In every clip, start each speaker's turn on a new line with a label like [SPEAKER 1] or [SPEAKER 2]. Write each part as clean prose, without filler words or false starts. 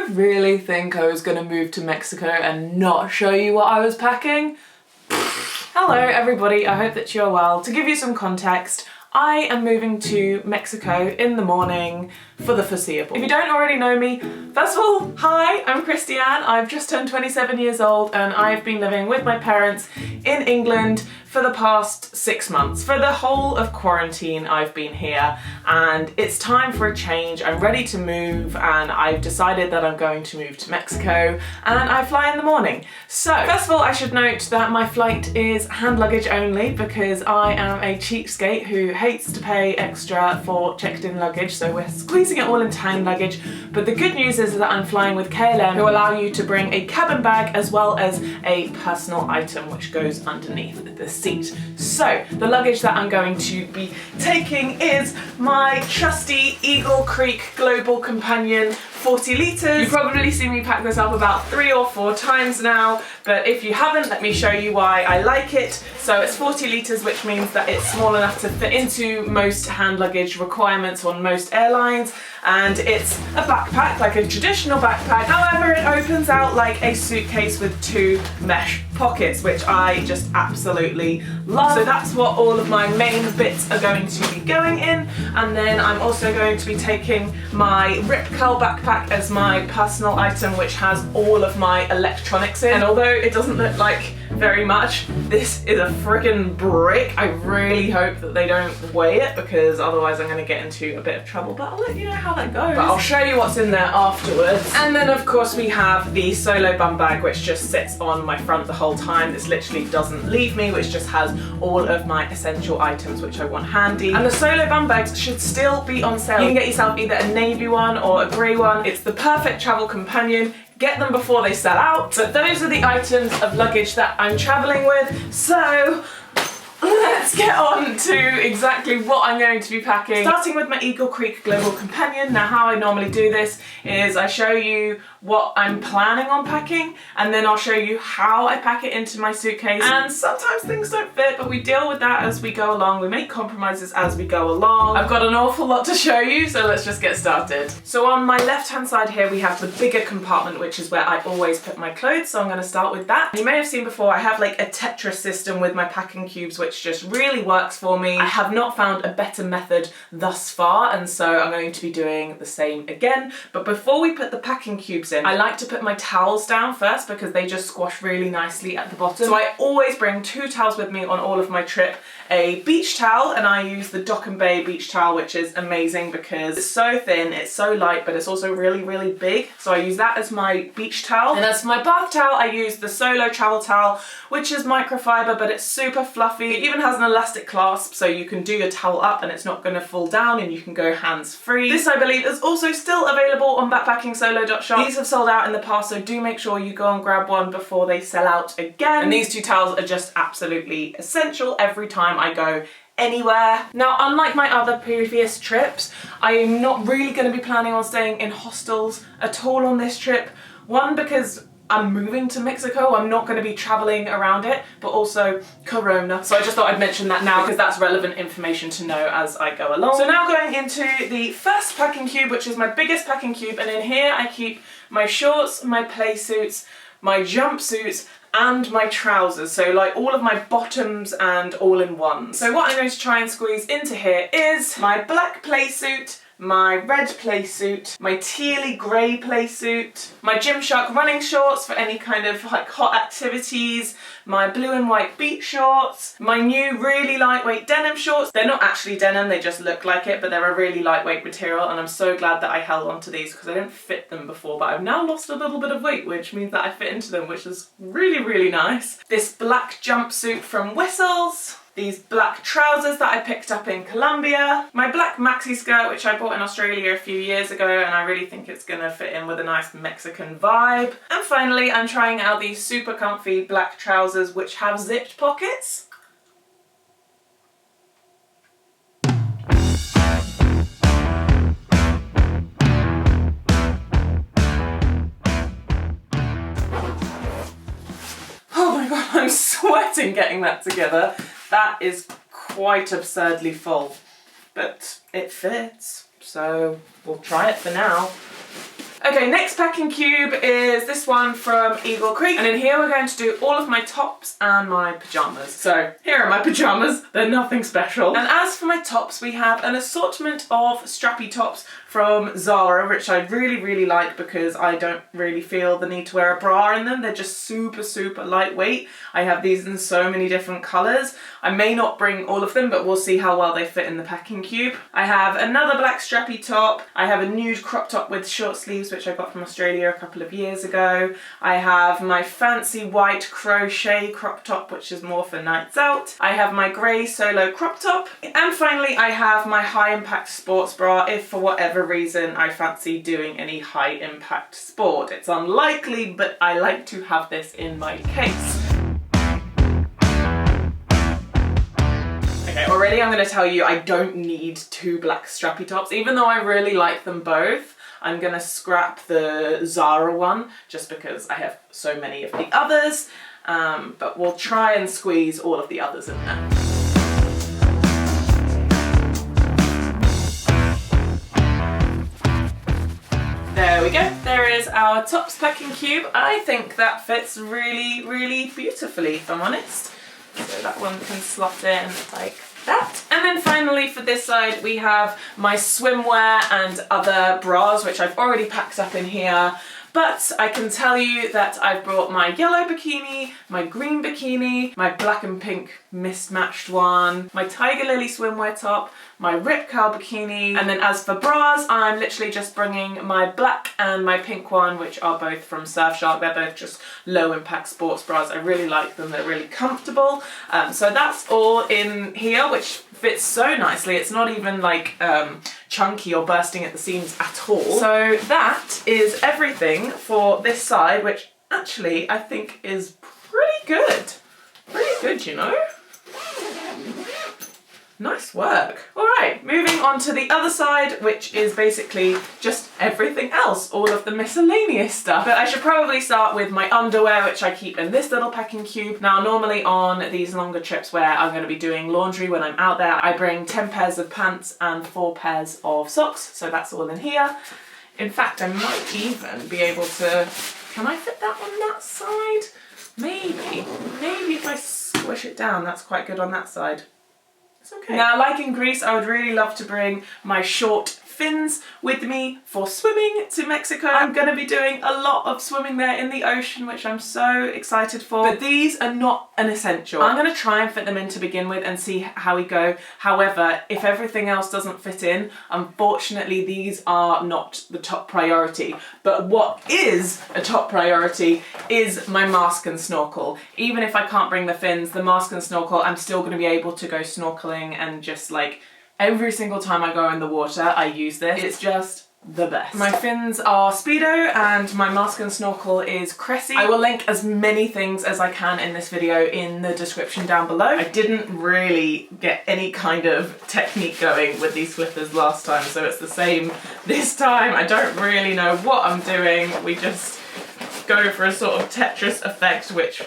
[SPEAKER 1] you really think I was gonna move to Mexico and not show you what I was packing? Hello everybody, I hope that you're well. To give you some context, I am moving to Mexico in the morning for the foreseeable. If you don't already know me, first of all, hi, I'm Christianne. I've just turned 27 years old and I've been living with my parents in England for the past 6 months. For the whole of quarantine, I've been here and it's time for a change. I'm ready to move and I've decided that I'm going to move to Mexico and I fly in the morning. So, first of all, I should note that my flight is hand luggage only because I am a cheapskate who hates to pay extra for checked-in luggage, so we're squeezing it all into hand luggage. But the good news is that I'm flying with KLM, who allow you to bring a cabin bag as well as a personal item which goes underneath the seat. So the luggage that I'm going to be taking is my trusty Eagle Creek Global Companion 40 litres. You've probably seen me pack this up about 3 or 4 times now, but if you haven't, let me show you why I like it. So it's 40 litres, which means that it's small enough to fit into most hand luggage requirements on most airlines, and it's a backpack, like a traditional backpack. However, it opens out like a suitcase with 2 mesh pockets, which I just absolutely love. So that's what all of my main bits are going to be going in, and then I'm also going to be taking my Rip Curl backpack as my personal item, which has all of my electronics in. And although it doesn't look like very much, this is a friggin' brick. I really hope that they don't weigh it because otherwise I'm gonna get into a bit of trouble, but I'll let you know how that goes. But I'll show you what's in there afterwards. And then of course we have the solo bum bag, which just sits on my front the whole time. This literally doesn't leave me, which just has all of my essential items which I want handy. And the solo bum bags should still be on sale. You can get yourself either a navy one or a grey one. It's the perfect travel companion. Get them before they sell out. But those are the items of luggage that I'm traveling with. So let's get on to exactly what I'm going to be packing. Starting with my Eagle Creek Global Companion. Now how I normally do this is I show you what I'm planning on packing and then I'll show you how I pack it into my suitcase. And sometimes things don't fit, but we deal with that as we go along. We make compromises as we go along. I've got an awful lot to show you, so let's just get started. So on my left hand side here we have the bigger compartment, which is where I always put my clothes, so I'm going to start with that. You may have seen before I have like a Tetris system with my packing cubes, which just really works for me. I have not found a better method thus far, and so I'm going to be doing the same again. But before we put the packing cubes in, I like to put my towels down first because they just squash really nicely at the bottom. So I always bring 2 towels with me on all of my trip. A beach towel, and I use the Dock and Bay beach towel, which is amazing because it's so thin, it's so light, but it's also really, really big. So I use that as my beach towel. And as for my bath towel, I use the Solo travel towel, which is microfiber, but it's super fluffy. It even has an elastic clasp, so you can do your towel up and it's not gonna fall down and you can go hands-free. This, I believe, is also still available on backpackingsolo.shop. These have sold out in the past, so do make sure you go and grab one before they sell out again. And these 2 towels are just absolutely essential every time I go anywhere. Now, unlike my other previous trips, I am not really going to be planning on staying in hostels at all on this trip. One, because I'm moving to Mexico, I'm not going to be traveling around it, but also Corona. So I just thought I'd mention that now because that's relevant information to know as I go along. So now going into the first packing cube, which is my biggest packing cube, and in here I keep my shorts, my play suits, my jumpsuits, and my trousers, so like all of my bottoms and all-in-ones. So what I'm going to try and squeeze into here is my black play suit, my red play suit, my tealy grey play suit, my Gymshark running shorts for any kind of like hot activities, my blue and white beach shorts, my new really lightweight denim shorts. They're not actually denim, they just look like it, but they're a really lightweight material, and I'm so glad that I held onto these because I didn't fit them before, but I've now lost a little bit of weight, which means that I fit into them, which is really, really nice. This black jumpsuit from Whistles. These black trousers that I picked up in Colombia, my black maxi skirt which I bought in Australia a few years ago and I really think it's gonna fit in with a nice Mexican vibe. And finally I'm trying out these super comfy black trousers which have zipped pockets. Oh my god, I'm sweating getting that together. That is quite absurdly full, but it fits, so we'll try it for now. Okay, next packing cube is this one from Eagle Creek, and in here we're going to do all of my tops and my pajamas. So here are my pajamas, they're nothing special. And as for my tops, we have an assortment of strappy tops from Zara, which I really like because I don't really feel the need to wear a bra in them. They're just super lightweight. I have these in so many different colours. I may not bring all of them, but we'll see how well they fit in the packing cube. I have another black strappy top. I have a nude crop top with short sleeves, which I got from Australia a couple of years ago. I have my fancy white crochet crop top, which is more for nights out. I have my grey solo crop top. And finally, I have my high impact sports bra if for whatever reason I fancy doing any high impact sport. It's unlikely, but I like to have this in my case. Okay, already I'm going to tell you I don't need two black strappy tops. Even though I really like them both, I'm going to scrap the Zara one just because I have so many of the others, but we'll try and squeeze all of the others in there. There we go, there is our tops packing cube. I think that fits really beautifully, if I'm honest. So that one can slot in like that. And then finally for this side we have my swimwear and other bras, which I've already packed up in here. But I can tell you that I've brought my yellow bikini, my green bikini, my black and pink mismatched one, my Tiger Lily swimwear top, my Rip Curl bikini, and then as for bras, I'm literally just bringing my black and my pink one, which are both from Surfshark. They're both just low impact sports bras. I really like them, they're really comfortable. So that's all in here, which fits so nicely. It's not even like chunky or bursting at the seams at all. So that is everything for this side, which actually I think is pretty good. Pretty good, you know? Nice work. All right, moving on to the other side, which is basically just everything else, all of the miscellaneous stuff. But I should probably start with my underwear, which I keep in this little packing cube. Now, normally on these longer trips where I'm going to be doing laundry when I'm out there, I bring 10 pairs of pants and 4 pairs of socks. So that's all in here. In fact, I might even be able to, can I fit that on that side? Maybe if I squish it down, that's quite good on that side. It's okay. Now, like in Greece, I would really love to bring my short fins with me for swimming to Mexico. I'm going to be doing a lot of swimming there in the ocean, which I'm so excited for. But these are not an essential. I'm going to try and fit them in to begin with and see how we go. However, if everything else doesn't fit in, unfortunately, these are not the top priority. But what is a top priority is my mask and snorkel. Even if I can't bring the fins, the mask and snorkel, I'm still going to be able to go snorkeling and just like every single time I go in the water, I use this. It's just the best. My fins are Speedo and my mask and snorkel is Cressy. I will link as many things as I can in this video in the description down below. I didn't really get any kind of technique going with these flippers last time, so it's the same this time. I don't really know what I'm doing. We just go for a sort of Tetris effect, which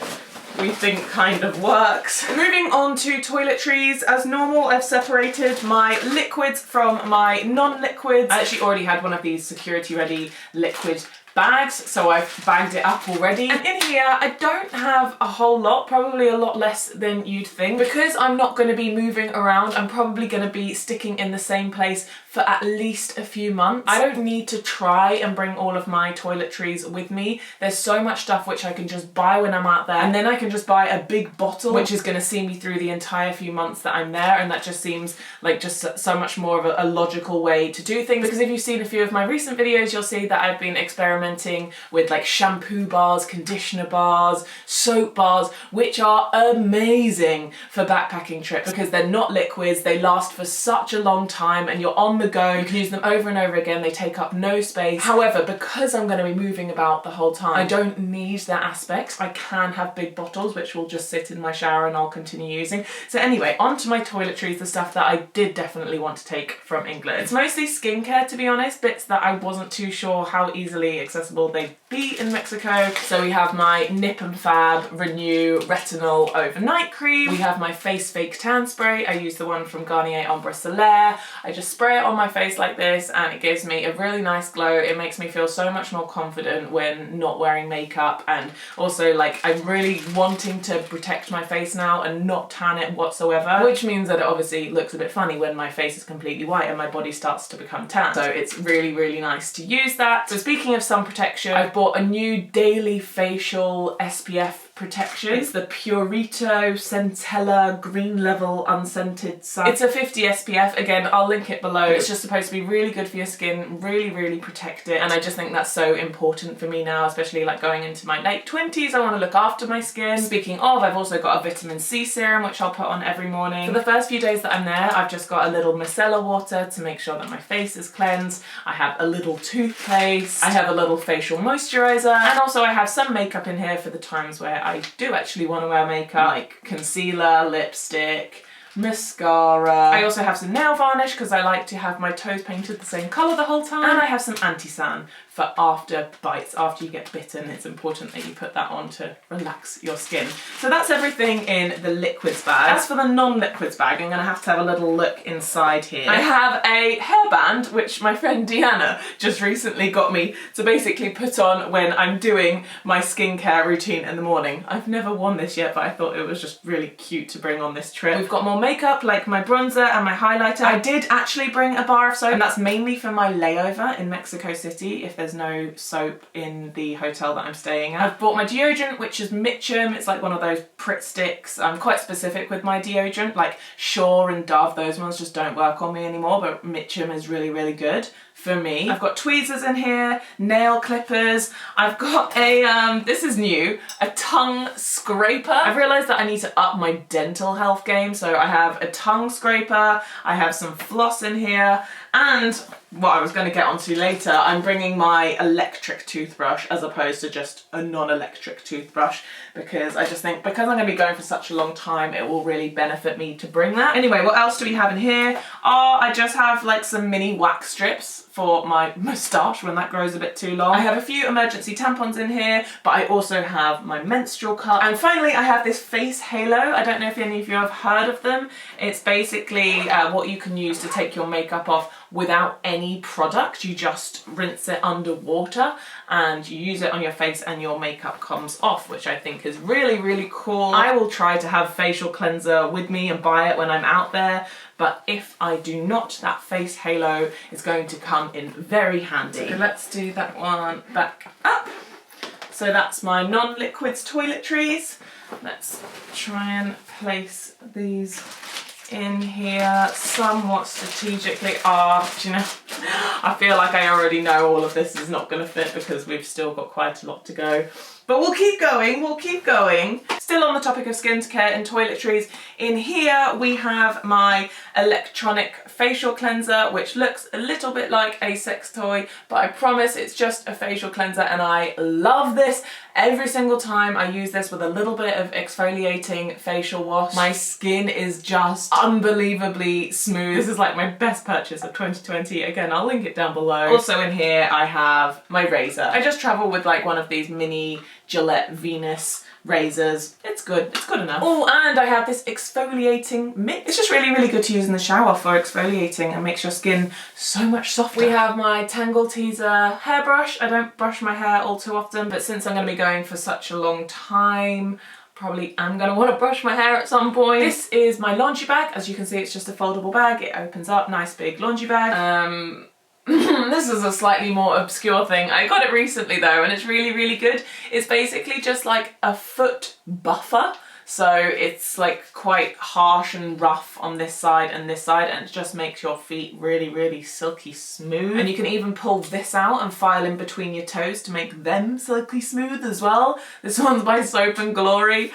[SPEAKER 1] we think kind of works. Moving on to toiletries. As normal, I've separated my liquids from my non-liquids. I actually already had one of these security ready liquid bags, so I've bagged it up already. And in here, I don't have a whole lot, probably a lot less than you'd think. Because I'm not going to be moving around, I'm probably going to be sticking in the same place for at least a few months. I don't need to try and bring all of my toiletries with me. There's so much stuff which I can just buy when I'm out there, and then I can just buy a big bottle which is going to see me through the entire few months that I'm there, and that just seems like just so much more of a logical way to do things. Because if you've seen a few of my recent videos, you'll see that I've been experimenting with like shampoo bars, conditioner bars, soap bars, which are amazing for backpacking trips because they're not liquids, they last for such a long time, and you're on the go, you can use them over and over again, they take up no space. However, because I'm going to be moving about the whole time, I don't need that aspect. I can have big bottles which will just sit in my shower and I'll continue using. So anyway, onto my toiletries, the stuff that I did definitely want to take from England. It's mostly skincare, to be honest, bits that I wasn't too sure how easily accessible they'd be in Mexico. So we have my Nip and Fab Renew Retinol Overnight Cream. We have my Face Fake Tan Spray. I use the one from Garnier Ombre Solaire. I just spray it on my face like this and it gives me a really nice glow. It makes me feel so much more confident when not wearing makeup, and also like I'm really wanting to protect my face now and not tan it whatsoever, which means that it obviously looks a bit funny when my face is completely white and my body starts to become tan. So it's really, really nice to use that. So speaking of sun protection, I've bought a new daily facial SPF protection. It's the Purito Centella Green Level Unscented Sun. It's a 50 SPF. Again, I'll link it below. It's just supposed to be really good for your skin, really, really protect it. And I just think that's so important for me now, especially like going into my late 20s. I want to look after my skin. Speaking of, I've also got a vitamin C serum, which I'll put on every morning. For the first few days that I'm there, I've just got a little micellar water to make sure that my face is cleansed. I have a little toothpaste. I have a little facial moisturizer. And also I have some makeup in here for the times where I do actually want to wear makeup, like concealer, lipstick, mascara. I also have some nail varnish because I like to have my toes painted the same colour the whole time. And I have some anti-san for after bites, after you get bitten. It's important that you put that on to relax your skin. So that's everything in the liquids bag. As for the non-liquids bag, I'm gonna have to have a little look inside here. I have a hairband, which my friend Deanna just recently got me to basically put on when I'm doing my skincare routine in the morning. I've never worn this yet, but I thought it was just really cute to bring on this trip. We've got more makeup, like my bronzer and my highlighter. I did actually bring a bar of soap, and that's mainly for my layover in Mexico City if there's no soap in the hotel that I'm staying at. I've bought my deodorant, which is Mitchum. It's like one of those Pritt sticks. I'm quite specific with my deodorant, like Shore and Dove, those ones just don't work on me anymore, but Mitchum is really, really good for me. I've got tweezers in here, nail clippers. I've got a, this is new, a tongue scraper. I've realised that I need to up my dental health game, so I have a tongue scraper, I have some floss in here, and what I was going to get onto later, I'm bringing my electric toothbrush as opposed to just a non-electric toothbrush, because I just think because I'm going to be going for such a long time, it will really benefit me to bring that. Anyway, what else do we have in here? Oh, I just have like some mini wax strips for my moustache when that grows a bit too long. I have a few emergency tampons in here, but I also have my menstrual cup. And finally, I have this face halo. I don't know if any of you have heard of them. It's basically what you can use to take your makeup off without any product. You just rinse it underwater and you use it on your face and your makeup comes off, which I think is really, really cool. I will try to have facial cleanser with me and buy it when I'm out there, but if I do not, that face halo is going to come in very handy. So let's do that one back up. So that's my non-liquids toiletries. Let's try and place these in here somewhat strategically. Do you know, I feel like I already know all of this is not going to fit because we've still got quite a lot to go. But we'll keep going, we'll keep going. Still on the topic of skincare and toiletries, in here we have my electronic facial cleanser, which looks a little bit like a sex toy, but I promise it's just a facial cleanser and I love this. Every single time I use this with a little bit of exfoliating facial wash, my skin is just unbelievably smooth. This is like my best purchase of 2020. Again, I'll link it down below. Also in here I have my razor. I just travel with like one of these mini Gillette Venus razors. It's good enough. Oh, and I have this exfoliating mitt. It's just really, really good to use in the shower for exfoliating and makes your skin so much softer. We have my Tangle Teezer hairbrush. I don't brush my hair all too often, but since I'm going to be going for such a long time, probably am going to want to brush my hair at some point. This is my laundry bag. As you can see, it's just a foldable bag. It opens up, nice big laundry bag. This is a slightly more obscure thing. I got it recently though, and it's really, really good. It's basically just like a foot buffer. So it's like quite harsh and rough on this side and this side, and it just makes your feet really, really silky smooth. And you can even pull this out and file in between your toes to make them silky smooth as well. This one's by Soap and Glory.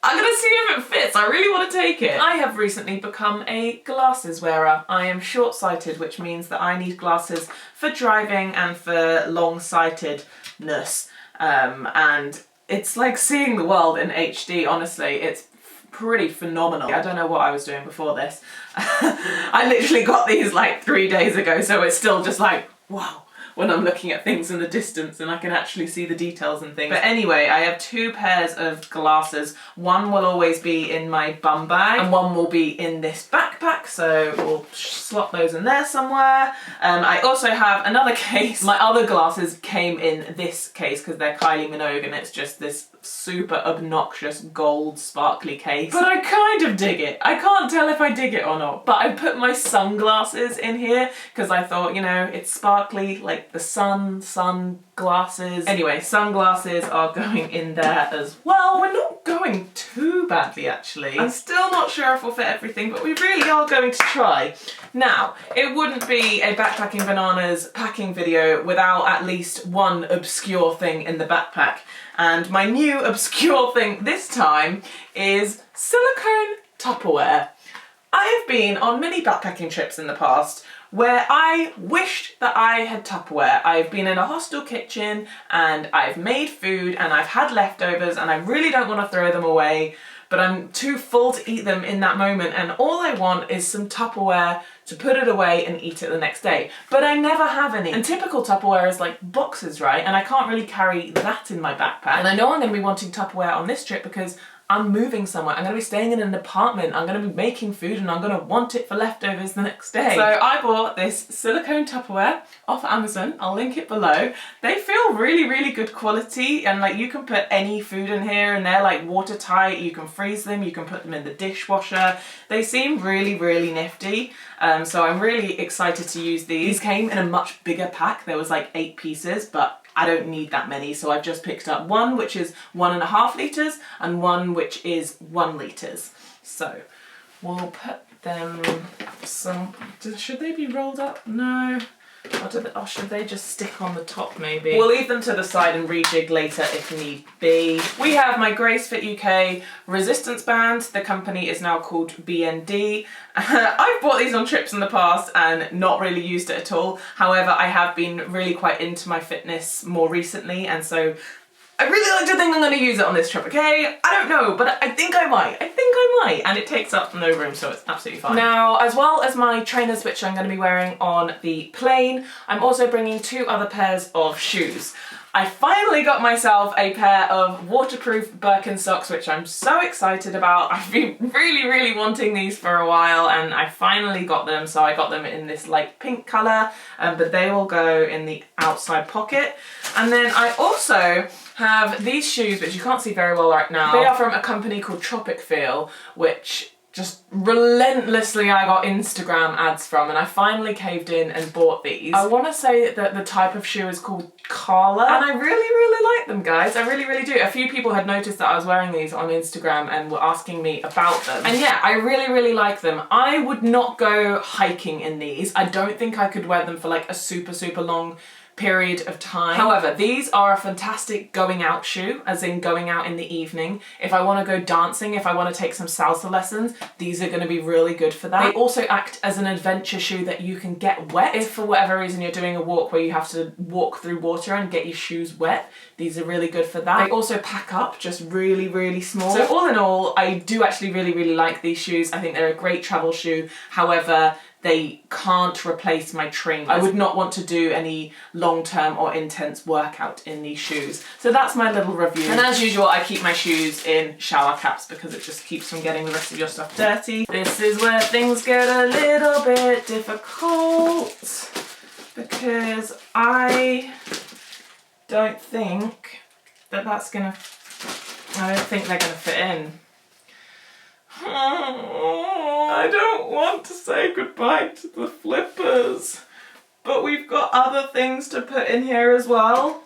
[SPEAKER 1] I'm gonna see if it fits. I really want to take it. I have recently become a glasses wearer. I am short-sighted, which means that I need glasses for driving and for long-sightedness. And it's like seeing the world in HD, honestly. It's pretty phenomenal. I don't know what I was doing before this. I literally got these like 3 days ago, so it's still just like, wow. when I'm looking at things in the distance and I can actually see the details and things. But anyway, I have 2 pairs of glasses. One will always be in my bum bag and one will be in this backpack, so we'll slot those in there somewhere. I also have another case. My other glasses came in this case because they're Kylie Minogue and it's just this super obnoxious gold sparkly case. But I kind of dig it. I can't tell if I dig it or not. But I put my sunglasses in here because I thought, you know, it's sparkly like the sunglasses. Anyway, sunglasses are going in there as well. We're not going too badly actually. I'm still not sure if we'll fit everything, but we really are going to try. Now, it wouldn't be a Backpacking Bananas packing video without at least one obscure thing in the backpack. And my new obscure thing this time is silicone Tupperware. I have been on many backpacking trips in the past where I wished that I had Tupperware. I've been in a hostel kitchen and I've made food and I've had leftovers and I really don't want to throw them away, but I'm too full to eat them in that moment and all I want is some Tupperware to put it away and eat it the next day. But I never have any. And typical Tupperware is like boxes, right? And I can't really carry that in my backpack. And I know I'm going to be wanting Tupperware on this trip because I'm moving somewhere. I'm going to be staying in an apartment. I'm going to be making food and I'm going to want it for leftovers the next day. So I bought this silicone Tupperware off Amazon. I'll link it below. They feel really, really good quality and like you can put any food in here and they're like watertight. You can freeze them. You can put them in the dishwasher. They seem really, really nifty. So I'm really excited to use these. These came in a much bigger pack. There was like 8 pieces, but I don't need that many, so I've just picked up one which is 1.5 litres and one which is 1 litres. So we'll put them should they be rolled up? No. Or should they just stick on the top maybe? We'll leave them to the side and rejig later if need be. We have my Grace Fit UK resistance band. The company is now called BND. I've bought these on trips in the past and not really used it at all. However, I have been really quite into my fitness more recently and so I really like to think I'm going to use it on this trip, okay? I don't know, but I think I might. And it takes up no room, so it's absolutely fine. Now, as well as my trainers, which I'm going to be wearing on the plane, I'm also bringing 2 other pairs of shoes. I finally got myself a pair of waterproof Birkenstocks, which I'm so excited about. I've been really, really wanting these for a while and I finally got them. So I got them in this light pink colour, but they will go in the outside pocket. And then I also have these shoes, which you can't see very well right now. They are from a company called Tropic Feel, which just relentlessly I got Instagram ads from and I finally caved in and bought these. I want to say that the type of shoe is called Carla and I really, really like them, guys. I really, really do. A few people had noticed that I was wearing these on Instagram and were asking me about them. And yeah, I really, really like them. I would not go hiking in these. I don't think I could wear them for like a super, super long period of time. However, these are a fantastic going out shoe, as in going out in the evening. If I want to go dancing, if I want to take some salsa lessons, these are going to be really good for that. They also act as an adventure shoe that you can get wet. If for whatever reason you're doing a walk where you have to walk through water and get your shoes wet, these are really good for that. They also pack up just really, really small. So all in all, I do actually really, really like these shoes. I think they're a great travel shoe. However, they can't replace my trainers. I would not want to do any long-term or intense workout in these shoes. So that's my little review. And as usual, I keep my shoes in shower caps because it just keeps from getting the rest of your stuff dirty. This is where things get a little bit difficult because I don't think that I don't think they're gonna fit in. I don't want to say goodbye to the flippers, but we've got other things to put in here as well.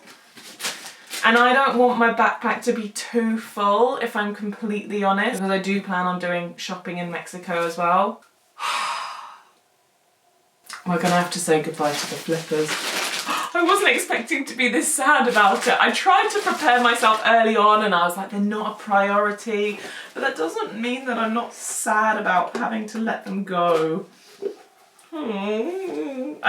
[SPEAKER 1] And I don't want my backpack to be too full, if I'm completely honest, because I do plan on doing shopping in Mexico as well. We're gonna have to say goodbye to the flippers. I wasn't expecting to be this sad about it. I tried to prepare myself early on and I was like, they're not a priority, but that doesn't mean that I'm not sad about having to let them go. I'm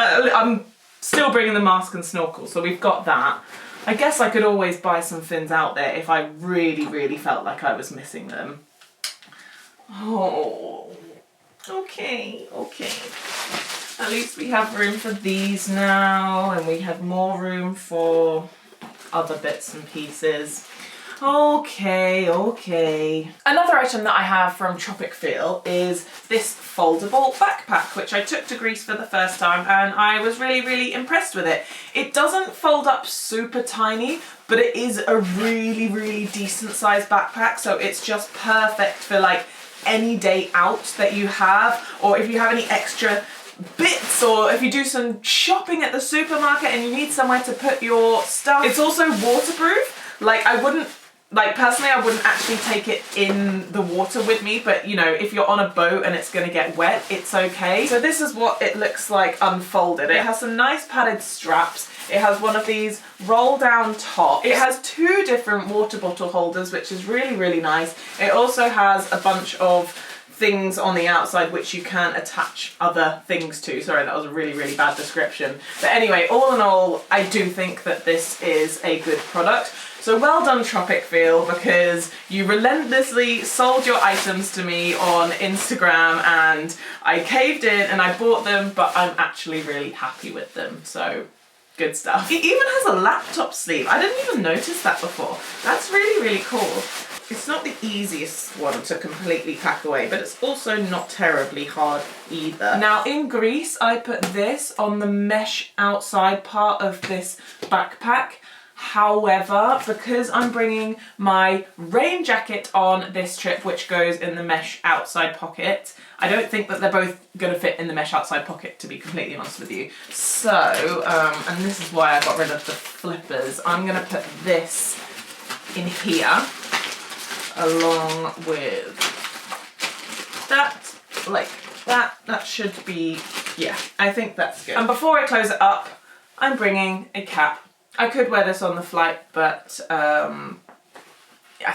[SPEAKER 1] still bringing the mask and snorkel, so we've got that. I guess I could always buy some fins out there if I really, really felt like I was missing them. Oh, okay. At least we have room for these now, and we have more room for other bits and pieces. Okay, okay. Another item that I have from Tropic Feel is this foldable backpack, which I took to Greece for the first time, and I was really, really impressed with it. It doesn't fold up super tiny, but it is a really, really decent sized backpack, so it's just perfect for like any day out that you have, or if you have any extra bits, or if you do some shopping at the supermarket and you need somewhere to put your stuff. It's also waterproof. Like, personally, I wouldn't actually take it in the water with me, but you know, if you're on a boat and it's gonna get wet, it's okay. So this is what it looks like unfolded. It has some nice padded straps. It has one of these roll down tops. It has 2 different water bottle holders, which is really, really nice. It also has a bunch of things on the outside which you can attach other things to. Sorry, that was a really, really bad description. But anyway, all in all, I do think that this is a good product. So well done, Tropic Feel, because you relentlessly sold your items to me on Instagram and I caved in and I bought them, but I'm actually really happy with them. So good stuff. It even has a laptop sleeve. I didn't even notice that before. That's really, really cool. It's not the easiest one to completely pack away, but it's also not terribly hard either. Now in Greece, I put this on the mesh outside part of this backpack. However, because I'm bringing my rain jacket on this trip, which goes in the mesh outside pocket, I don't think that they're both going to fit in the mesh outside pocket, to be completely honest with you. So, and this is why I got rid of the flippers, I'm going to put this in here, along with that, like that. That should be, yeah, I think that's good. And before I close it up, I'm bringing a cap. I could wear this on the flight, but I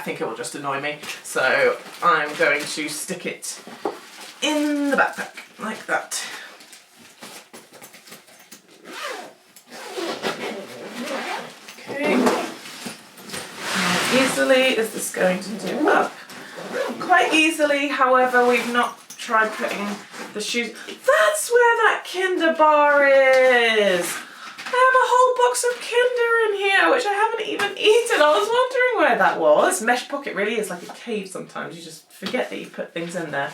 [SPEAKER 1] think it will just annoy me. So I'm going to stick it in the backpack, like that. Okay. How easily is this going to do up? Quite easily, however, we've not tried putting the shoes. That's where that Kinder bar is! I have a whole box of Kinder in here, which I haven't even eaten. I was wondering where that was. This mesh pocket really is like a cave sometimes. You just forget that you put things in there.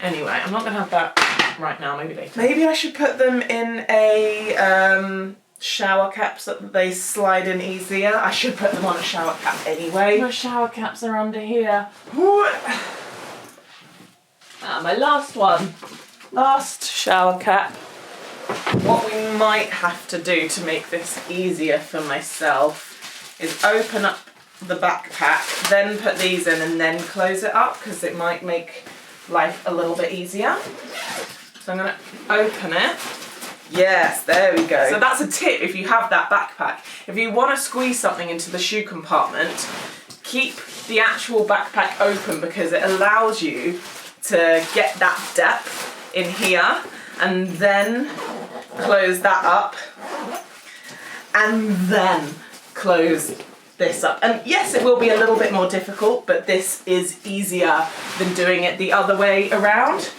[SPEAKER 1] Anyway, I'm not gonna have that right now, maybe later. Maybe I should put them in a shower cap so that they slide in easier. I should put them on a shower cap anyway. My shower caps are under here. My last one. Last shower cap. What we might have to do to make this easier for myself is open up the backpack, then put these in and then close it up, because it might make life a little bit easier. So I'm going to open it. Yes, there we go. So that's a tip if you have that backpack. If you want to squeeze something into the shoe compartment, keep the actual backpack open, because it allows you to get that depth in here, and then close that up, and then close this up. And yes, it will be a little bit more difficult, but this is easier than doing it the other way around.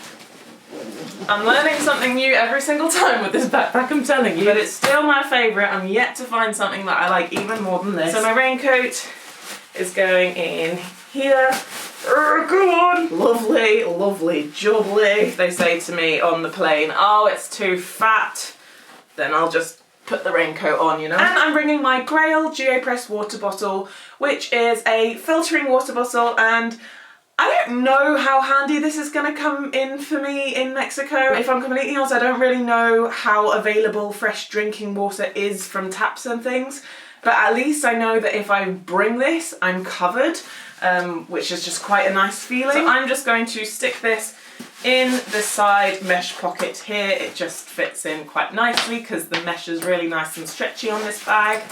[SPEAKER 1] I'm learning something new every single time with this backpack, I'm telling you, but it's still my favourite. I'm yet to find something that I like even more than this. So my raincoat is going in here. Go on! Lovely, lovely, jubbly. They say to me on the plane, oh, it's too fat, then I'll just put the raincoat on, you know? And I'm bringing my Grail Geopress water bottle, which is a filtering water bottle, and I don't know how handy this is going to come in for me in Mexico. If I'm completely honest, I don't really know how available fresh drinking water is from taps and things, but at least I know that if I bring this, I'm covered. Which is just quite a nice feeling. So I'm just going to stick this in the side mesh pocket here. It just fits in quite nicely because the mesh is really nice and stretchy on this bag.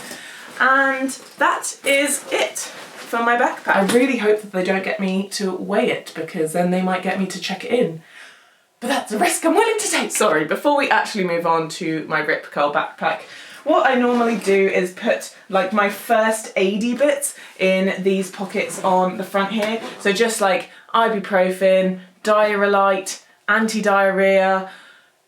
[SPEAKER 1] And that is it for my backpack. I really hope that they don't get me to weigh it, because then they might get me to check it in. But that's a risk I'm willing to take. Sorry, before we actually move on to my Rip Curl backpack, what I normally do is put like my first aidy bits in these pockets on the front here. So just like ibuprofen, Diarrhelite, anti-diarrhea,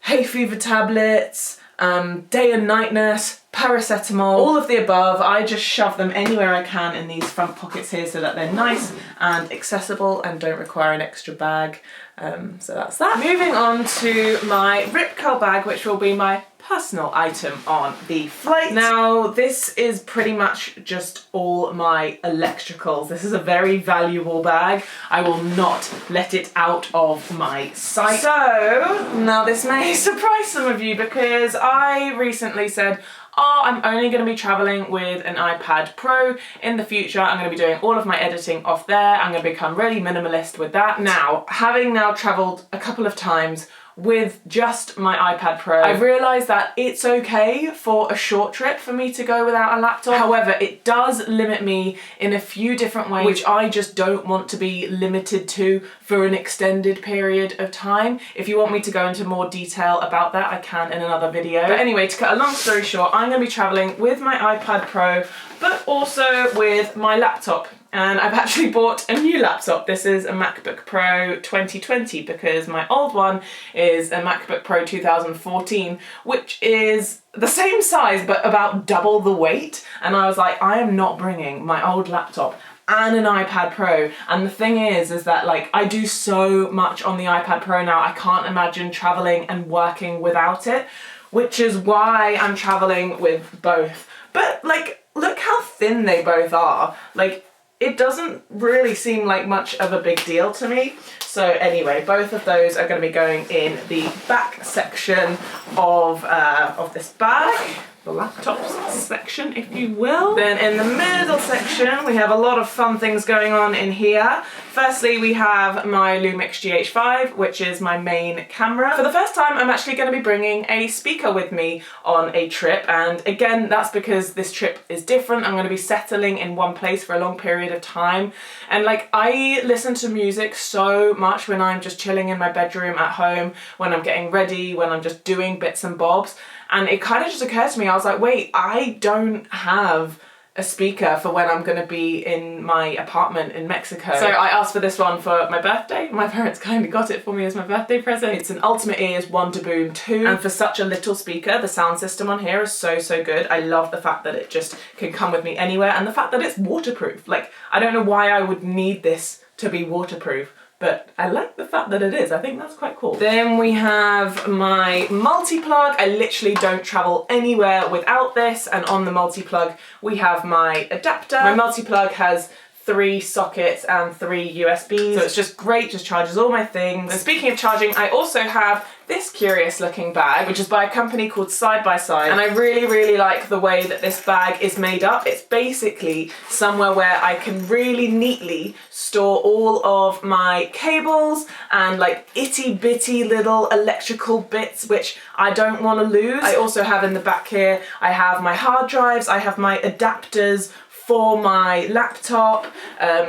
[SPEAKER 1] hay fever tablets, day and night nurse, paracetamol, all of the above. I just shove them anywhere I can in these front pockets here so that they're nice and accessible and don't require an extra bag. So that's that. Moving on to my Rip Curl bag, which will be my personal item on the flight. Now, this is pretty much just all my electricals. This is a very valuable bag. I will not let it out of my sight. So, now this may surprise some of you because I recently said, oh, I'm only going to be traveling with an iPad Pro in the future. I'm going to be doing all of my editing off there. I'm going to become really minimalist with that. Now, having now traveled a couple of times with just my iPad Pro, I've realised that it's okay for a short trip for me to go without a laptop. However, it does limit me in a few different ways, which I just don't want to be limited to for an extended period of time. If you want me to go into more detail about that, I can in another video. But anyway, to cut a long story short, I'm going to be travelling with my iPad Pro, but also with my laptop. And I've actually bought a new laptop. This is a MacBook Pro 2020 because my old one is a MacBook Pro 2014, which is the same size but about double the weight. And I was like, I am not bringing my old laptop and an iPad Pro. And the thing is that like I do so much on the iPad Pro now, I can't imagine traveling and working without it, which is why I'm traveling with both. But like, look how thin they both are. Like, it doesn't really seem like much of a big deal to me. So anyway, both of those are going to be going in the back section of this bag. The laptop section, if you will. Then in the middle section, we have a lot of fun things going on in here. Firstly, we have my Lumix Gh5, which is my main camera. For the first time, I'm actually going to be bringing a speaker with me on a trip. And again, that's because this trip is different. I'm going to be settling in one place for a long period of time. And like, I listen to music so much when I'm just chilling in my bedroom at home, when I'm getting ready, when I'm just doing bits and bobs. And it kind of just occurred to me, I was like, wait, I don't have a speaker for when I'm going to be in my apartment in Mexico. So I asked for this one for my birthday. My parents kind of got it for me as my birthday present. It's an Ultimate Ears Wonderboom 2. And for such a little speaker, the sound system on here is so, so good. I love the fact that it just can come with me anywhere and the fact that it's waterproof. Like, I don't know why I would need this to be waterproof, but I like the fact that it is. I think that's quite cool. Then we have my multi-plug. I literally don't travel anywhere without this. And on the multi-plug, we have my adapter. My multi-plug has 3 sockets and 3 USBs. So it's just great, just charges all my things. And speaking of charging, I also have this curious looking bag, which is by a company called Side by Side. And I really, really like the way that this bag is made up. It's basically somewhere where I can really neatly store all of my cables and like itty bitty little electrical bits, which I don't want to lose. I also have in the back here, I have my hard drives, I have my adapters for my laptop.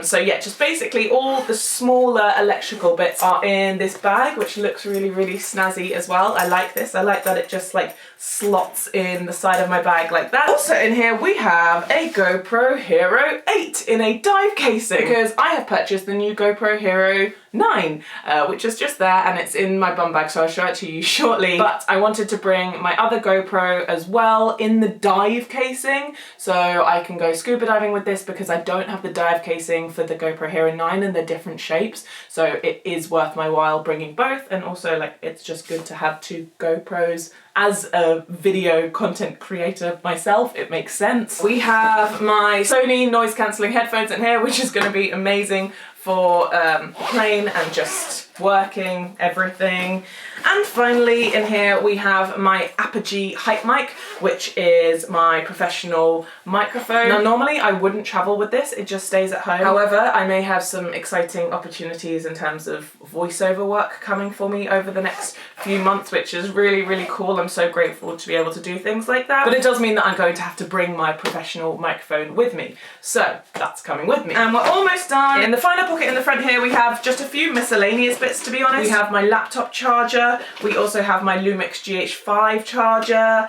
[SPEAKER 1] So yeah, just basically all the smaller electrical bits are in this bag, which looks really, really snazzy as well. I like this. I like that it just like slots in the side of my bag like that. Also in here we have a GoPro Hero 8 in a dive casing because I have purchased the new GoPro Hero 9, which is just there and it's in my bum bag, so I'll show it to you shortly. But I wanted to bring my other GoPro as well in the dive casing so I can go scuba diving with this because I don't have the dive casing for the GoPro Hero 9 and they're different shapes, so it is worth my while bringing both. And also like, it's just good to have 2 GoPros. As a video content creator myself, it makes sense. We have my Sony noise cancelling headphones in here, which is going to be amazing for plane and just working, everything. And finally in here we have my Apogee Hype Mic, which is my professional microphone. Now normally I wouldn't travel with this, it just stays at home. However, I may have some exciting opportunities in terms of voiceover work coming for me over the next few months, which is really, really cool. I'm so grateful to be able to do things like that. But it does mean that I'm going to have to bring my professional microphone with me. So that's coming with me. And we're almost done. In the final pocket in the front here we have just a few miscellaneous bits outfits, to be honest. We have my laptop charger. We also have my Lumix Gh5 charger.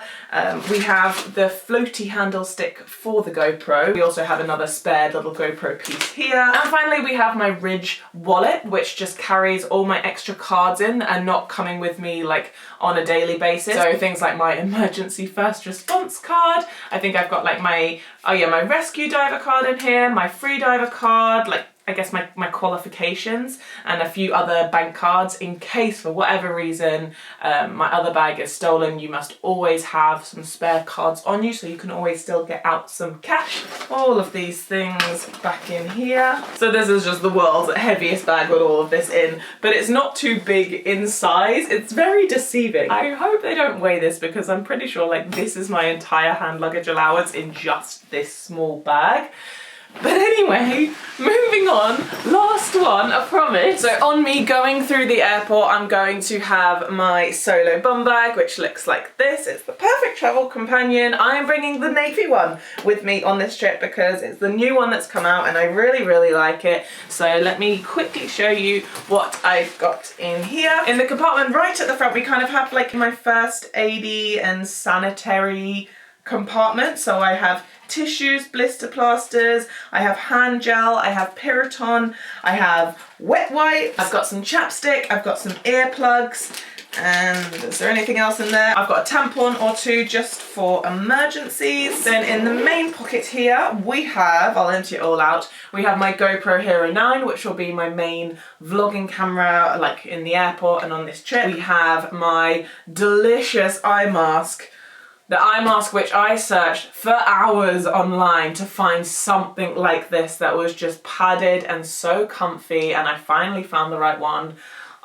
[SPEAKER 1] We have the floaty handle stick for the GoPro. We also have another spare little GoPro piece here. And finally, we have my Ridge wallet, which just carries all my extra cards in that are not coming with me like on a daily basis. So things like my emergency first response card. I think I've got like my rescue diver card in here, my free diver card, like I guess my qualifications, and a few other bank cards in case for whatever reason my other bag is stolen. You must always have some spare cards on you so you can always still get out some cash. All of these things back in here. So this is just the world's heaviest bag with all of this in, but it's not too big in size. It's very deceiving. I hope they don't weigh this because I'm pretty sure like this is my entire hand luggage allowance in just this small bag. But anyway, moving on, last one, I promise. So on me going through the airport, I'm going to have my solo bum bag, which looks like this. It's the perfect travel companion. I am bringing the navy one with me on this trip because it's the new one that's come out and I really, really like it. So let me quickly show you what I've got in here. In the compartment right at the front, we kind of have like my first AD and sanitary compartment. So I have tissues, blister plasters, I have hand gel, I have Piriton, I have wet wipes, I've got some chapstick, I've got some earplugs, and is there anything else in there? I've got a tampon or two just for emergencies. Then in the main pocket here we have, I'll empty it all out, we have my GoPro Hero 9, which will be my main vlogging camera like in the airport and on this trip. We have my delicious eye mask. The eye mask which I searched for hours online to find something like this that was just padded and so comfy, and I finally found the right one.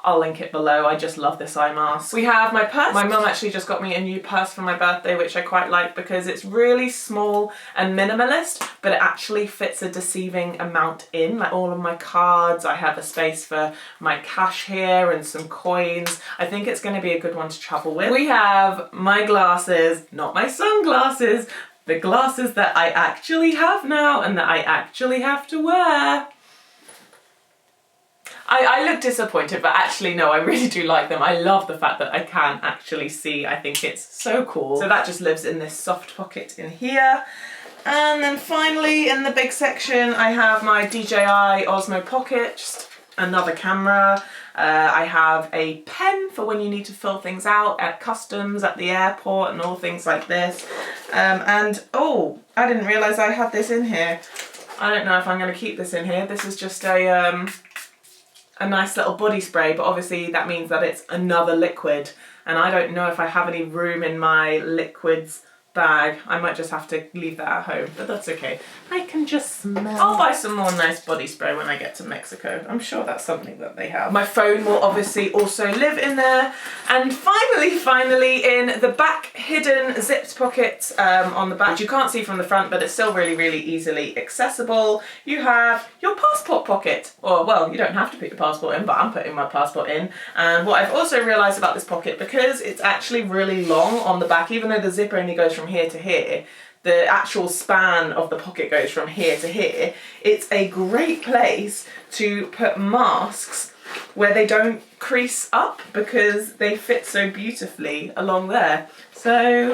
[SPEAKER 1] I'll link it below. I just love this eye mask. We have my purse. My mum actually just got me a new purse for my birthday, which I quite like because it's really small and minimalist, but it actually fits a deceiving amount in. Like all of my cards, I have a space for my cash here and some coins. I think it's going to be a good one to travel with. We have my glasses, not my sunglasses, the glasses that I actually have now and that I actually have to wear. I look disappointed, but actually no, I really do like them. I love the fact that I can actually see. I think it's so cool. So that just lives in this soft pocket in here. And then finally in the big section, I have my DJI Osmo Pocket, just another camera. I have a pen for when you need to fill things out at customs, at the airport, and all things like this. And oh, I didn't realise I had this in here. I don't know if I'm going to keep this in here. This is just a nice little body spray, but obviously that means that it's another liquid, and I don't know if I have any room in my liquids bag. I might just have to leave that at home, but that's okay. I can just smell. I'll buy some more nice body spray when I get to Mexico. I'm sure that's something that they have. My phone will obviously also live in there. And finally, in the back hidden zipped pocket on the back, which you can't see from the front, but it's still really, really easily accessible, you have your passport pocket. Or, well, you don't have to put your passport in, but I'm putting my passport in. And what I've also realised about this pocket, because it's actually really long on the back, even though the zipper only goes from here to here, the actual span of the pocket goes from here to here, it's a great place to put masks where they don't crease up because they fit so beautifully along there. So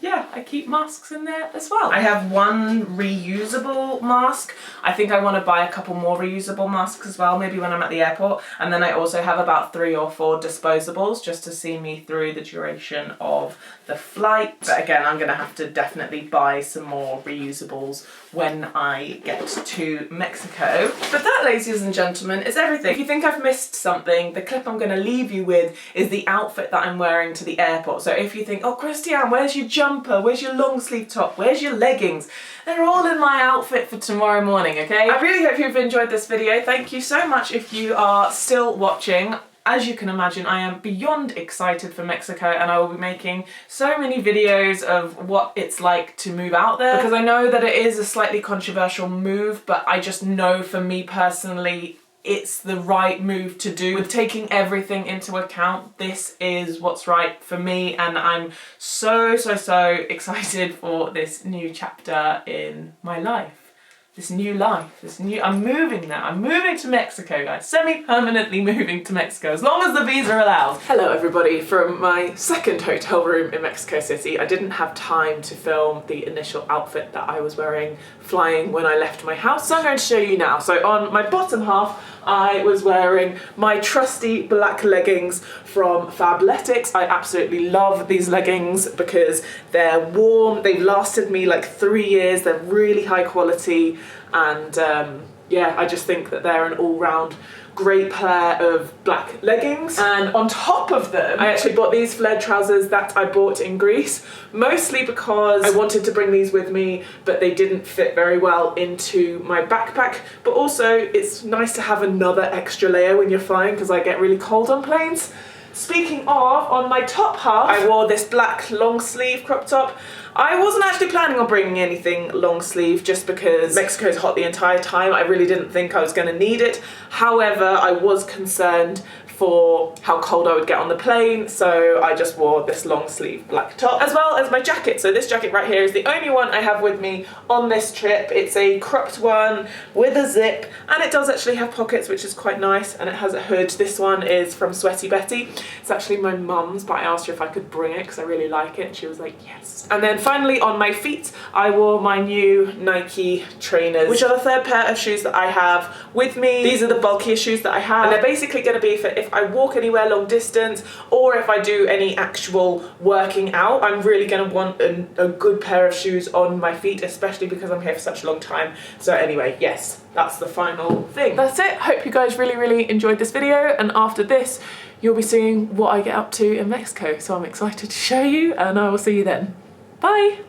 [SPEAKER 1] yeah, I keep masks in there as well. I have one reusable mask. I think I want to buy a couple more reusable masks as well, maybe when I'm at the airport. And then I also have about 3 or 4 disposables just to see me through the duration of the flight. But again, I'm going to have to definitely buy some more reusables when I get to Mexico. But that, ladies and gentlemen, is everything. If you think I've missed something, the clip I'm going to leave you with is the outfit that I'm wearing to the airport. So if you think, oh, Christianne, where's your jumper? Where's your long sleeve top? Where's your leggings? They're all in my outfit for tomorrow morning, okay? I really hope you've enjoyed this video. Thank you so much if you are still watching. As you can imagine, I am beyond excited for Mexico, and I will be making so many videos of what it's like to move out there, because I know that it is a slightly controversial move, but I just know for me personally, it's the right move to do. With taking everything into account, this is what's right for me, and I'm so excited for this new chapter in my life. this new life, I'm moving now. I'm moving to Mexico, guys. Semi-permanently moving to Mexico, as long as the visa allows. Hello everybody from my second hotel room in Mexico City. I didn't have time to film the initial outfit that I was wearing flying when I left my house, so I'm going to show you now. So on my bottom half, I was wearing my trusty black leggings from Fabletics. I absolutely love these leggings because they're warm, they've lasted me like 3 years, they're really high quality, and yeah, I just think that they're an all-round great pair of black leggings. And on top of them, I actually bought these flared trousers that I bought in Greece, mostly because I wanted to bring these with me, but they didn't fit very well into my backpack. But also, it's nice to have another extra layer when you're flying because I get really cold on planes. Speaking of, on my top half, I wore this black long sleeve crop top. I wasn't actually planning on bringing anything long sleeve just because Mexico's hot the entire time. I really didn't think I was going to need it. However, I was concerned for how cold I would get on the plane, so I just wore this long sleeve black top, as well as my jacket. So this jacket right here is the only one I have with me on this trip. It's a cropped one with a zip, and it does actually have pockets, which is quite nice, and it has a hood. This one is from Sweaty Betty. It's actually my mum's, but I asked her if I could bring it because I really like it, and she was like, yes. And then finally on my feet, I wore my new Nike trainers, which are the third pair of shoes that I have with me. These are the bulkiest shoes that I have, and they're basically going to be for if I walk anywhere long distance or if I do any actual working out. I'm really going to want a good pair of shoes on my feet, especially because I'm here for such a long time. So anyway, yes, that's the final thing. That's it. Hope you guys really enjoyed this video, and after this you'll be seeing what I get up to in Mexico. So I'm excited to show you, and I will see you then. Bye!